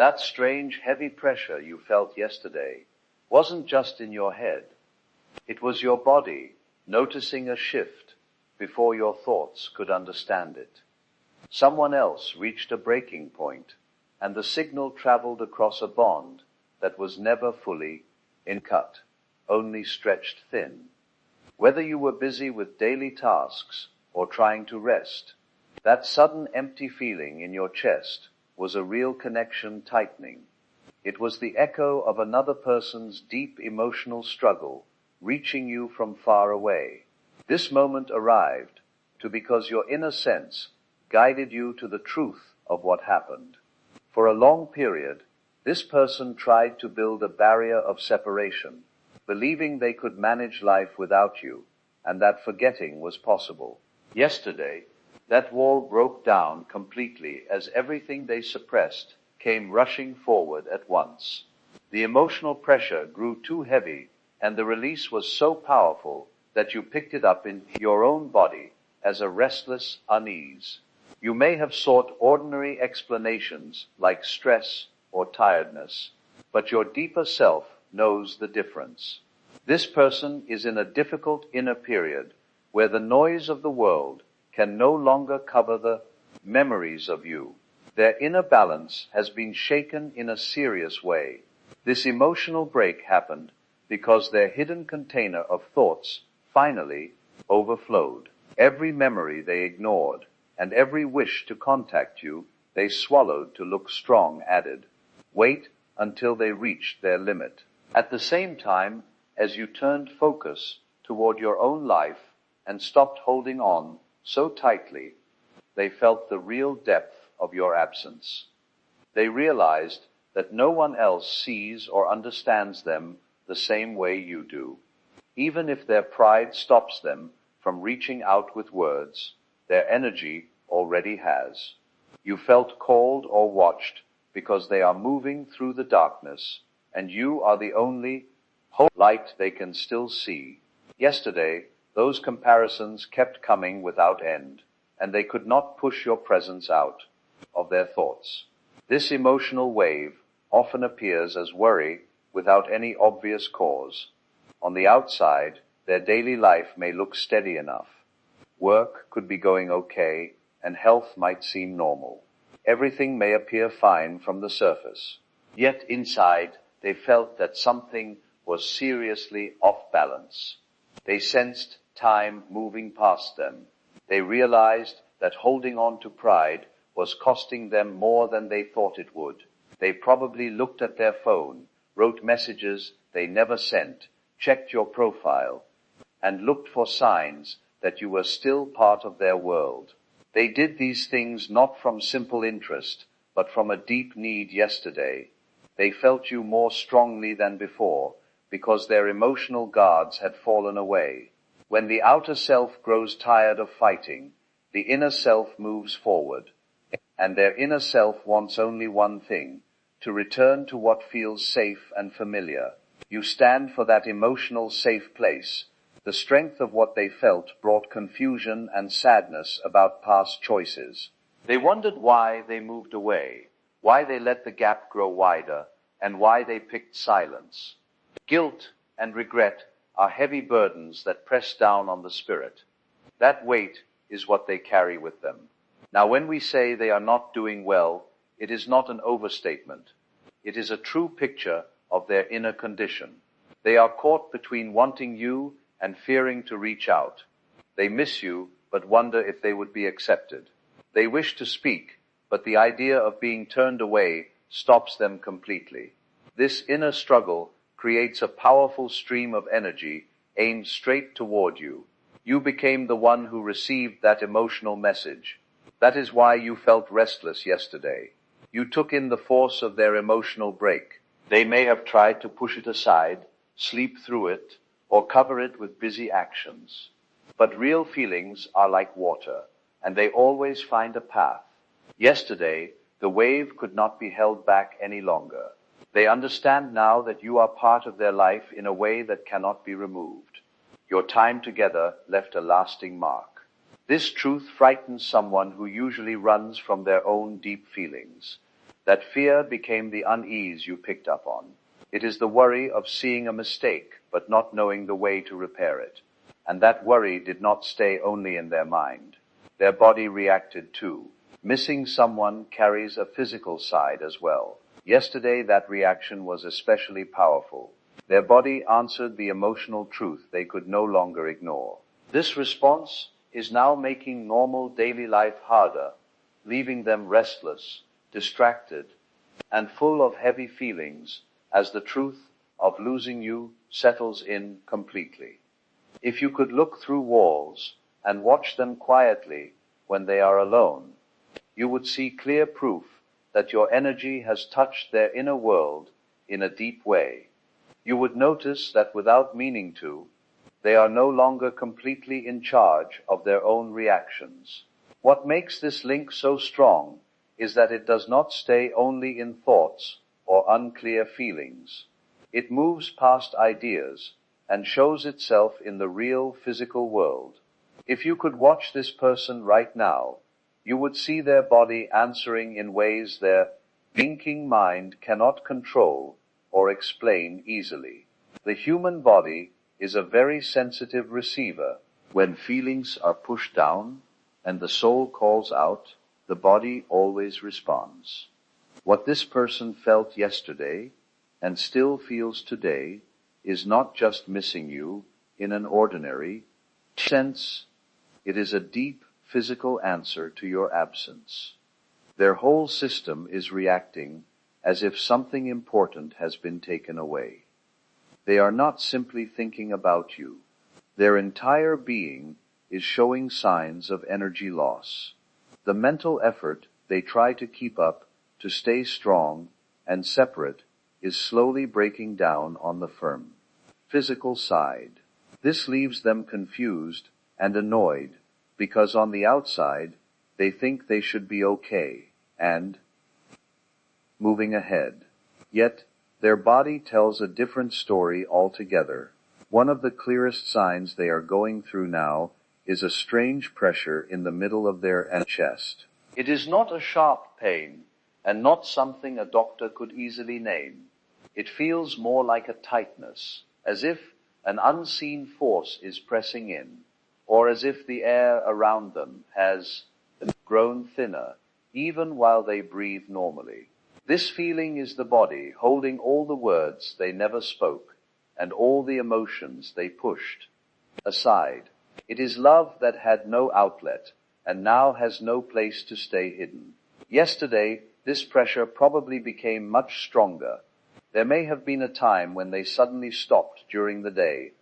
That strange, heavy pressure you felt yesterday wasn't just in your head. It was your body noticing a shift before your thoughts could understand it. Someone else reached a breaking point, and the signal traveled across a bond that was never fully cut, only stretched thin. Whether you were busy with daily tasks or trying to rest, that sudden empty feeling in your chest was a real connection tightening. It was the echo of another person's deep emotional struggle reaching you from far away. This moment arrived because your inner sense guided you to the truth of what happened. For a long period, this person tried to build a barrier of separation, believing they could manage life without you, and that forgetting was possible. Yesterday, that wall broke down completely as everything they suppressed came rushing forward at once. The emotional pressure grew too heavy, and the release was so powerful that you picked it up in your own body as a restless unease. You may have sought ordinary explanations like stress or tiredness, but your deeper self knows the difference. This person is in a difficult inner period where the noise of the world can no longer cover the memories of you. Their inner balance has been shaken in a serious way. This emotional break happened because their hidden container of thoughts finally overflowed. Every memory they ignored and every wish to contact you they swallowed to look strong added weight until they reached their limit. At the same time, as you turned focus toward your own life and stopped holding on so tightly, they felt the real depth of your absence. They realized that no one else sees or understands them the same way you do. Even if their pride stops them from reaching out with words, their energy already has. You felt called or watched because they are moving through the darkness, and you are the only light they can still see. Yesterday, those comparisons kept coming without end, and they could not push your presence out of their thoughts. This emotional wave often appears as worry without any obvious cause. On the outside, their daily life may look steady enough. Work could be going okay, and health might seem normal. Everything may appear fine from the surface. Yet inside, they felt that something was seriously off balance. They sensed time moving past them. They realized that holding on to pride was costing them more than they thought it would. They probably looked at their phone, wrote messages they never sent, checked your profile, and looked for signs that you were still part of their world. They did these things not from simple interest, but from a deep need yesterday. They felt you more strongly than before, because their emotional guards had fallen away. When the outer self grows tired of fighting, the inner self moves forward, and their inner self wants only one thing, to return to what feels safe and familiar. You stand for that emotional safe place. The strength of what they felt brought confusion and sadness about past choices. They wondered why they moved away, why they let the gap grow wider, and why they picked silence. Guilt and regret are heavy burdens that press down on the spirit. That weight is what they carry with them. Now, when we say they are not doing well, it is not an overstatement. It is a true picture of their inner condition. They are caught between wanting you and fearing to reach out. They miss you, but wonder if they would be accepted. They wish to speak, but the idea of being turned away stops them completely. This inner struggle creates a powerful stream of energy aimed straight toward you. You became the one who received that emotional message. That is why you felt restless yesterday. You took in the force of their emotional break. They may have tried to push it aside, sleep through it, or cover it with busy actions. But real feelings are like water, and they always find a path. Yesterday, the wave could not be held back any longer. They understand now that you are part of their life in a way that cannot be removed. Your time together left a lasting mark. This truth frightens someone who usually runs from their own deep feelings. That fear became the unease you picked up on. It is the worry of seeing a mistake, but not knowing the way to repair it. And that worry did not stay only in their mind. Their body reacted too. Missing someone carries a physical side as well. Yesterday, that reaction was especially powerful. Their body answered the emotional truth they could no longer ignore. This response is now making normal daily life harder, leaving them restless, distracted, and full of heavy feelings as the truth of losing you settles in completely. If you could look through walls and watch them quietly when they are alone, you would see clear proof that your energy has touched their inner world in a deep way. You would notice that without meaning to, they are no longer completely in charge of their own reactions. What makes this link so strong is that it does not stay only in thoughts or unclear feelings. It moves past ideas and shows itself in the real physical world. If you could watch this person right now, you would see their body answering in ways their thinking mind cannot control or explain easily. The human body is a very sensitive receiver. When feelings are pushed down and the soul calls out, the body always responds. What this person felt yesterday and still feels today is not just missing you in an ordinary sense. It is a deep physical answer to your absence. Their whole system is reacting as if something important has been taken away. They are not simply thinking about you. Their entire being is showing signs of energy loss. The mental effort they try to keep up to stay strong and separate is slowly breaking down on the firm physical side. This leaves them confused and annoyed because on the outside they think they should be okay and moving ahead. Yet their body tells a different story altogether. One of the clearest signs they are going through now is a strange pressure in the middle of their chest. It is not a sharp pain and not something a doctor could easily name. It feels more like a tightness, as if an unseen force is pressing in, or as if the air around them has grown thinner, even while they breathe normally. This feeling is the body holding all the words they never spoke and all the emotions they pushed aside. It is love that had no outlet and now has no place to stay hidden. Yesterday, this pressure probably became much stronger. There may have been a time when they suddenly stopped during the day,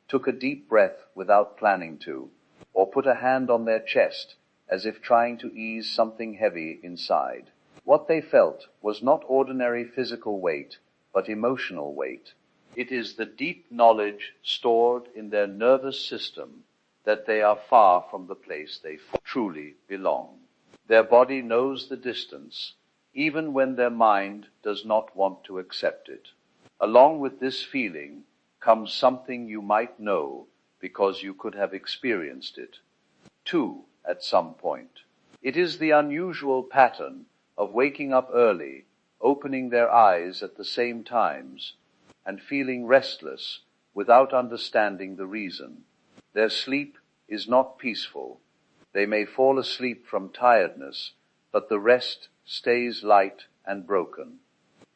took a deep breath without planning to, or put a hand on their chest as if trying to ease something heavy inside. What they felt was not ordinary physical weight, but emotional weight. It is the deep knowledge stored in their nervous system that they are far from the place they truly belong. Their body knows the distance, even when their mind does not want to accept it. Along with this feeling comes something you might know because you could have experienced it, too, at some point. It is the unusual pattern of waking up early, opening their eyes at the same times, and feeling restless without understanding the reason. Their sleep is not peaceful. They may fall asleep from tiredness, but the rest stays light and broken.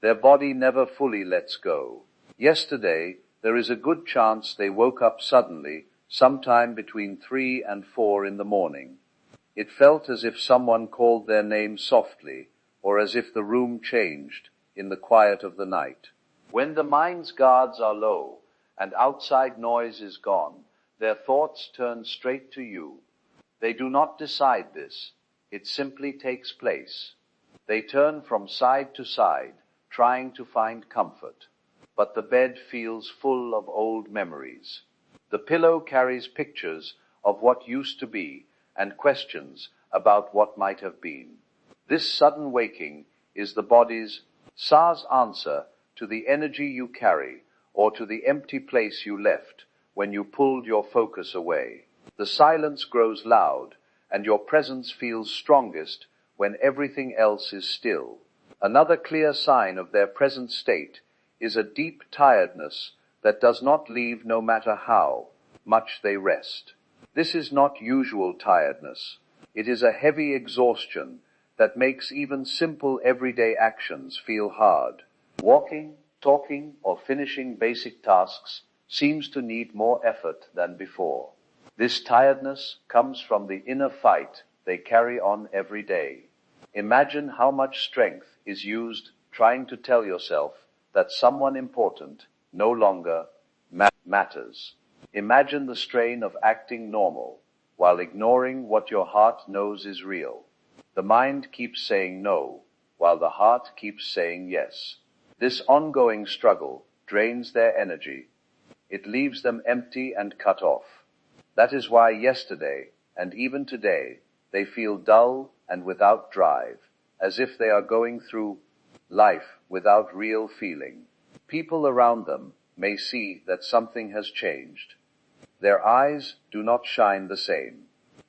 Their body never fully lets go. Yesterday, there is a good chance they woke up suddenly, sometime between 3 and 4 in the morning. It felt as if someone called their name softly, or as if the room changed in the quiet of the night. When the mind's guards are low and outside noise is gone, their thoughts turn straight to you. They do not decide this. It simply takes place. They turn from side to side, trying to find comfort. But the bed feels full of old memories. The pillow carries pictures of what used to be and questions about what might have been. This sudden waking is the body's SARS answer to the energy you carry or to the empty place you left when you pulled your focus away. The silence grows loud and your presence feels strongest when everything else is still. Another clear sign of their present state is a deep tiredness that does not leave no matter how much they rest. This is not usual tiredness. It is a heavy exhaustion that makes even simple everyday actions feel hard. Walking, talking, or finishing basic tasks seems to need more effort than before. This tiredness comes from the inner fight they carry on every day. Imagine how much strength is used trying to tell yourself that someone important no longer matters. Imagine the strain of acting normal while ignoring what your heart knows is real. The mind keeps saying no, while the heart keeps saying yes. This ongoing struggle drains their energy. It leaves them empty and cut off. That is why yesterday, and even today, they feel dull and without drive, as if they are going through life without real feeling. People around them may see that something has changed. Their eyes do not shine the same.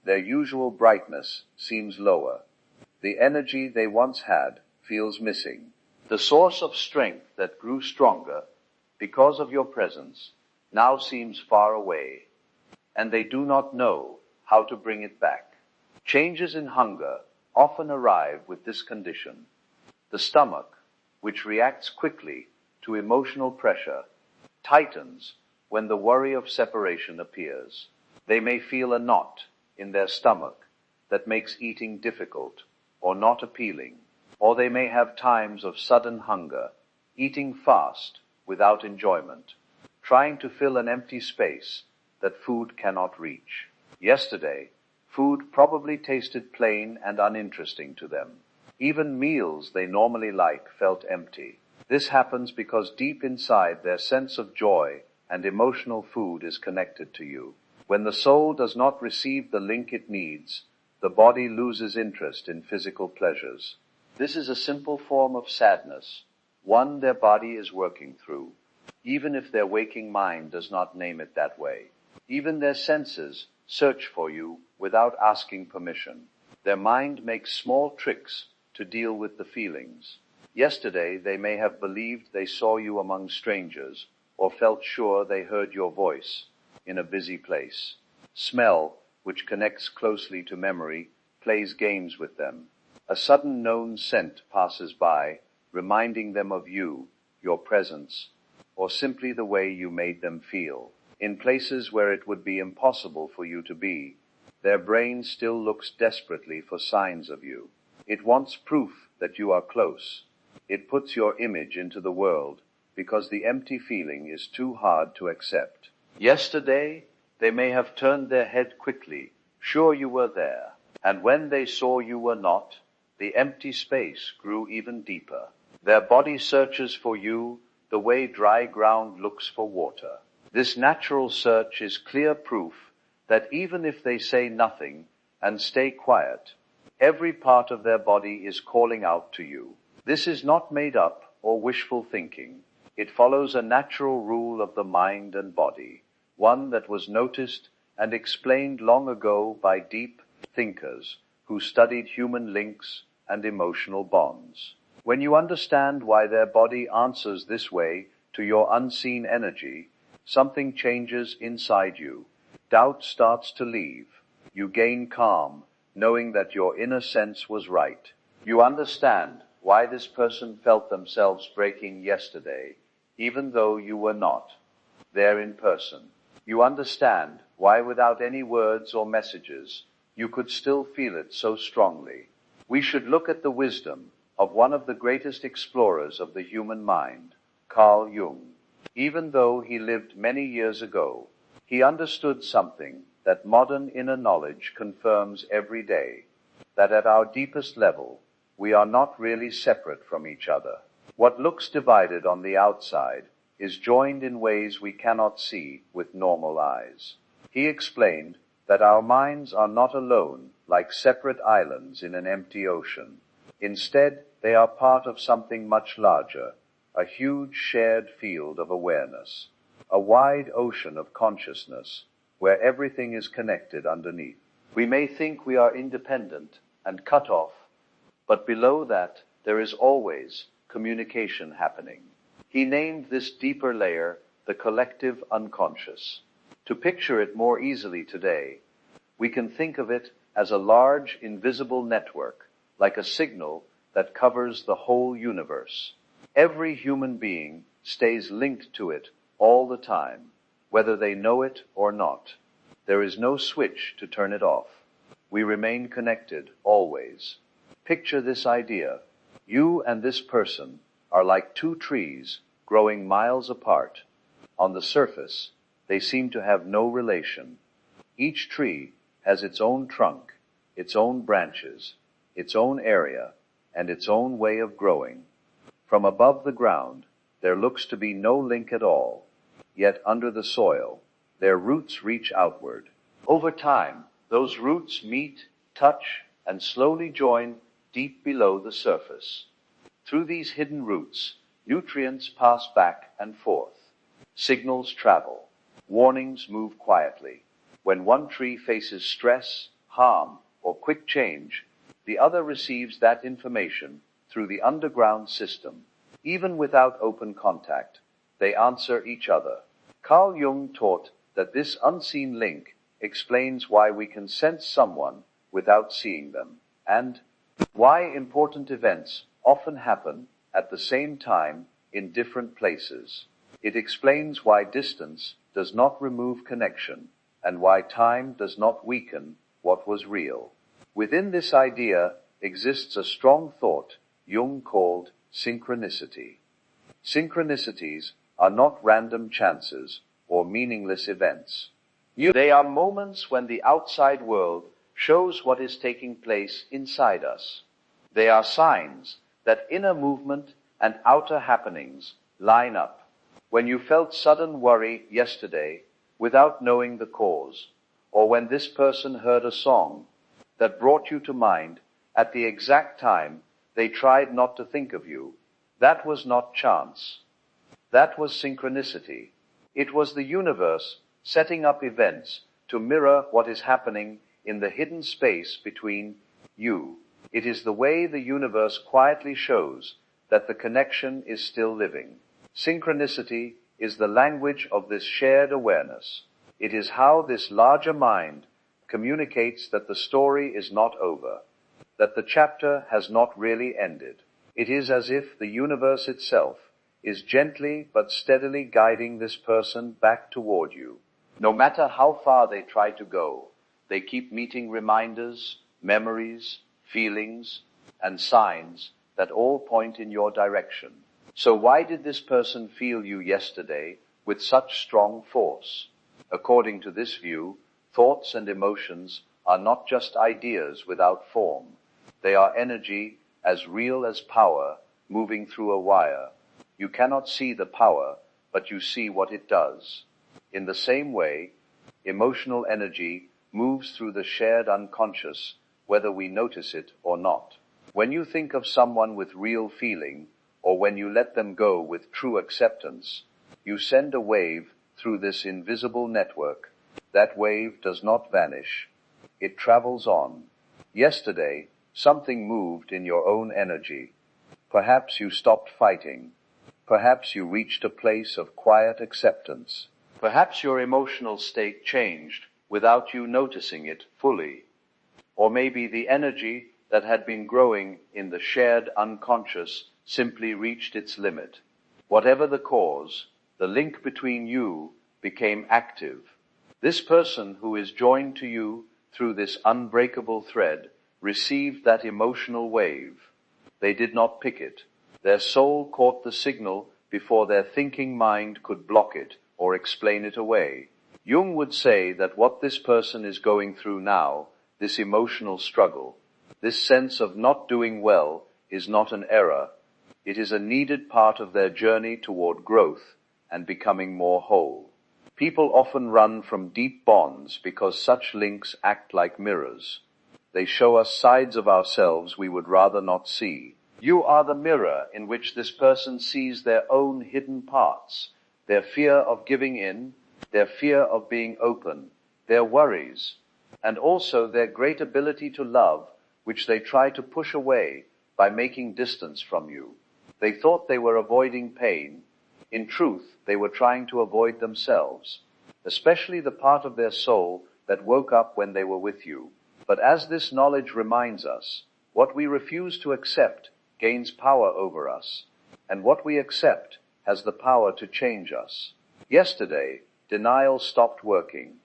Their usual brightness seems lower. The energy they once had feels missing. The source of strength that grew stronger because of your presence now seems far away, and they do not know how to bring it back. Changes in hunger often arrive with this condition. The stomach, which reacts quickly to emotional pressure, tightens when the worry of separation appears. They may feel a knot in their stomach that makes eating difficult or not appealing, or they may have times of sudden hunger, eating fast without enjoyment, trying to fill an empty space that food cannot reach. Yesterday, food probably tasted plain and uninteresting to them. Even meals they normally like felt empty. This happens because deep inside their sense of joy and emotional food is connected to you. When the soul does not receive the link it needs, the body loses interest in physical pleasures. This is a simple form of sadness, one their body is working through, even if their waking mind does not name it that way. Even their senses search for you without asking permission. Their mind makes small tricks to deal with the feelings. Yesterday they may have believed they saw you among strangers, or felt sure they heard your voice in a busy place. Smell, which connects closely to memory, plays games with them. A sudden known scent passes by, reminding them of you, your presence, or simply the way you made them feel. In places where it would be impossible for you to be, their brain still looks desperately for signs of you. It wants proof that you are close. It puts your image into the world because the empty feeling is too hard to accept. Yesterday, they may have turned their head quickly, sure you were there, and when they saw you were not, the empty space grew even deeper. Their body searches for you the way dry ground looks for water. This natural search is clear proof that even if they say nothing and stay quiet, every part of their body is calling out to you. This is not made up or wishful thinking. It follows a natural rule of the mind and body, one that was noticed and explained long ago by deep thinkers who studied human links and emotional bonds. When you understand why their body answers this way to your unseen energy, something changes inside you. Doubt starts to leave. You gain calm, knowing that your inner sense was right. You understand why this person felt themselves breaking yesterday, even though you were not there in person. You understand why without any words or messages, you could still feel it so strongly. We should look at the wisdom of one of the greatest explorers of the human mind, Carl Jung. Even though he lived many years ago, he understood something that modern inner knowledge confirms every day, that at our deepest level, we are not really separate from each other. What looks divided on the outside is joined in ways we cannot see with normal eyes. He explained that our minds are not alone like separate islands in an empty ocean. Instead, they are part of something much larger, a huge shared field of awareness, a wide ocean of consciousness where everything is connected underneath. We may think we are independent and cut off, but below that, there is always communication happening. He named this deeper layer the collective unconscious. To picture it more easily today, we can think of it as a large invisible network, like a signal that covers the whole universe. Every human being stays linked to it all the time, whether they know it or not. There is no switch to turn it off. We remain connected always. Picture this idea. You and this person are like two trees growing miles apart. On the surface, they seem to have no relation. Each tree has its own trunk, its own branches, its own area, and its own way of growing. From above the ground, there looks to be no link at all. Yet under the soil, their roots reach outward. Over time, those roots meet, touch, and slowly join deep below the surface. Through these hidden roots, nutrients pass back and forth. Signals travel. Warnings move quietly. When one tree faces stress, harm, or quick change, the other receives that information through the underground system. Even without open contact, they answer each other. Carl Jung taught that this unseen link explains why we can sense someone without seeing them, and why important events often happen at the same time in different places. It explains why distance does not remove connection, and why time does not weaken what was real. Within this idea exists a strong thought Jung called synchronicity. Synchronicities are not random chances or meaningless events. They are moments when the outside world shows what is taking place inside us. They are signs that inner movement and outer happenings line up. When you felt sudden worry yesterday without knowing the cause, or when this person heard a song that brought you to mind at the exact time they tried not to think of you, that was not chance. That was synchronicity. It was the universe setting up events to mirror what is happening in the hidden space between you. It is the way the universe quietly shows that the connection is still living. Synchronicity is the language of this shared awareness. It is how this larger mind communicates that the story is not over, that the chapter has not really ended. It is as if the universe itself is gently but steadily guiding this person back toward you. No matter how far they try to go, they keep meeting reminders, memories, feelings, and signs that all point in your direction. So why did this person feel you yesterday with such strong force? According to this view, thoughts and emotions are not just ideas without form. They are energy as real as power moving through a wire. You cannot see the power, but you see what it does. In the same way, emotional energy moves through the shared unconscious, whether we notice it or not. When you think of someone with real feeling, or when you let them go with true acceptance, you send a wave through this invisible network. That wave does not vanish. It travels on. Yesterday, something moved in your own energy. Perhaps you stopped fighting. Perhaps you reached a place of quiet acceptance. Perhaps your emotional state changed without you noticing it fully. Or maybe the energy that had been growing in the shared unconscious simply reached its limit. Whatever the cause, the link between you became active. This person who is joined to you through this unbreakable thread received that emotional wave. They did not pick it. Their soul caught the signal before their thinking mind could block it or explain it away. Jung would say that what this person is going through now, this emotional struggle, this sense of not doing well, is not an error. It is a needed part of their journey toward growth and becoming more whole. People often run from deep bonds because such links act like mirrors. They show us sides of ourselves we would rather not see. You are the mirror in which this person sees their own hidden parts, their fear of giving in, their fear of being open, their worries, and also their great ability to love, which they try to push away by making distance from you. They thought they were avoiding pain. In truth, they were trying to avoid themselves, especially the part of their soul that woke up when they were with you. But as this knowledge reminds us, what we refuse to accept gains power over us, and what we accept has the power to change us. Yesterday, denial stopped working.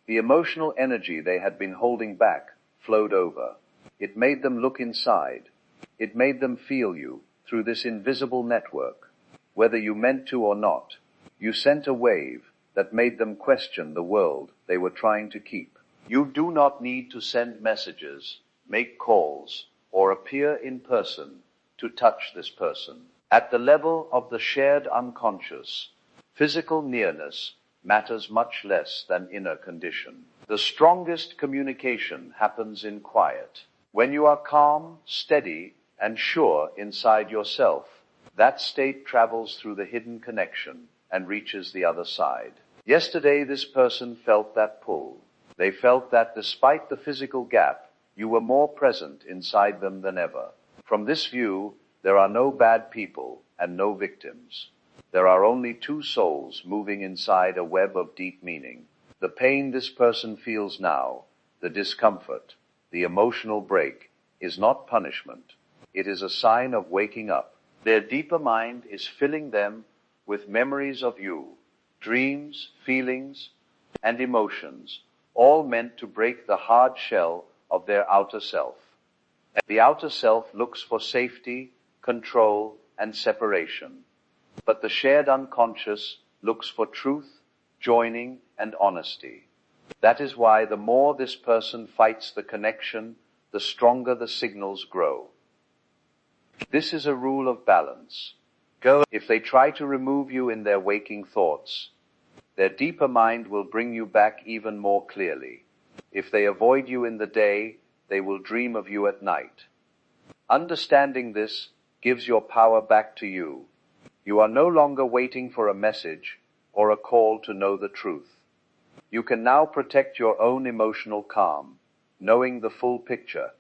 The emotional energy they had been holding back flowed over. It made them look inside. It made them feel you through this invisible network. Whether you meant to or not, you sent a wave that made them question the world they were trying to keep. You do not need to send messages, make calls, or appear in person to touch this person. At the level of the shared unconscious, physical nearness matters much less than inner condition. The strongest communication happens in quiet. When you are calm, steady, and sure inside yourself, that state travels through the hidden connection and reaches the other side. Yesterday, this person felt that pull. They felt that despite the physical gap, you were more present inside them than ever. From this view, there are no bad people and no victims. There are only two souls moving inside a web of deep meaning. The pain this person feels now, the discomfort, the emotional break, is not punishment. It is a sign of waking up. Their deeper mind is filling them with memories of you, dreams, feelings, and emotions, all meant to break the hard shell of their outer self. The outer self looks for safety, control, and separation. But the shared unconscious looks for truth, joining, and honesty. That is why the more this person fights the connection, the stronger the signals grow. This is a rule of balance. If they try to remove you in their waking thoughts, their deeper mind will bring you back even more clearly. If they avoid you in the day, they will dream of you at night. Understanding this gives your power back to you. You are no longer waiting for a message or a call to know the truth. You can now protect your own emotional calm, knowing the full picture